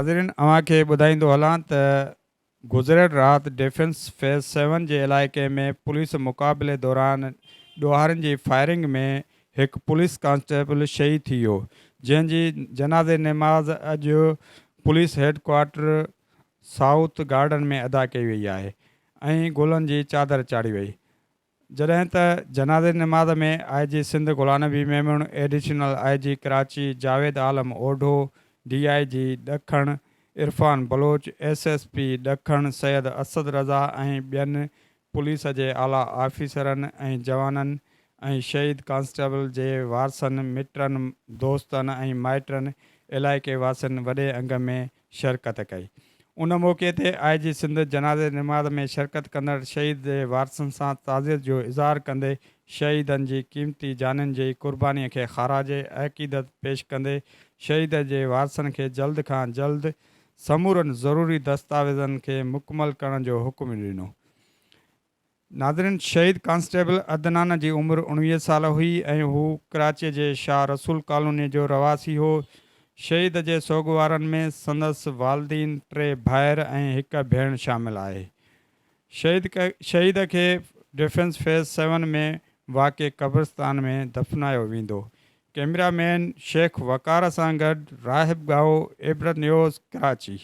नाज़रीन अवां खे ॿुधाईंदो हलां त गुज़िरियल राति डिफेंस फेज़ 7 जे इलाइक़े में पुलिस मुक़ाबले दौरान ॾोहारनि जी फायरिंग में हिकु पुलिस कांस्टेबल शहीद थी वियो, जंहिंजी जनाज़े नमाज़ अॼु पुलिस हेडक्वार्टर साउथ गार्डन में अदा कई वई आहे ऐं गुलनि जी चादर चाढ़ी वई। जॾहिं त जनाज़े नमाज़ में IG Sindh Ghulam Nabi Memon, additional IG Karachi Javed Alam ओढो, DIG ॾखण इरफान बलोच, SSP ॾखण सैयद असद रज़ा ऐं ॿियनि पुलिस जे आला ऑफिसरनि ऐं जवाननि ऐं शहीद कांस्टेबल जे वारसनि, मिटनि, दोस्तनि ऐं माइटनि इलाइक़े वासियुनि वॾे अंग में शिरकत कई। उन मौक़े ते IG सिंध जनाज़े नमाज़ में शिरकत कंदड़ शहीद जे वारसनि सां ताज़ियत जो इज़हार कंदे शहीदनि जी क़ीमती जाननि जी क़ुर्बानीअ खे ख़राज अक़ीदत पेश कंदे शहीद जे वारसनि खे जल्द खां जल्द समूरनि ज़रूरी दस्तावेज़नि खे मुकमल करण जो हुकुम ॾिनो। नाज़रीन, शहीद कांस्टेबल अदनान जी उमिरि 19 साल हुई ऐं हू कराची जे शाह रसूल कॉलोनी जो रवासी हो। शहीद जे सोगवारनि में संदसि वालदीन, 3 भाइर ऐं 1 भेण शामिल आहे। शहीद खे डिफेंस फेज़ 7 में वाक़िए क़ब्रिस्तान में दफ़नायो वेंदो। कैमरामैन शेख वक़ार सां गॾु राहिब गाओ, इबरत न्यूज़, कराची।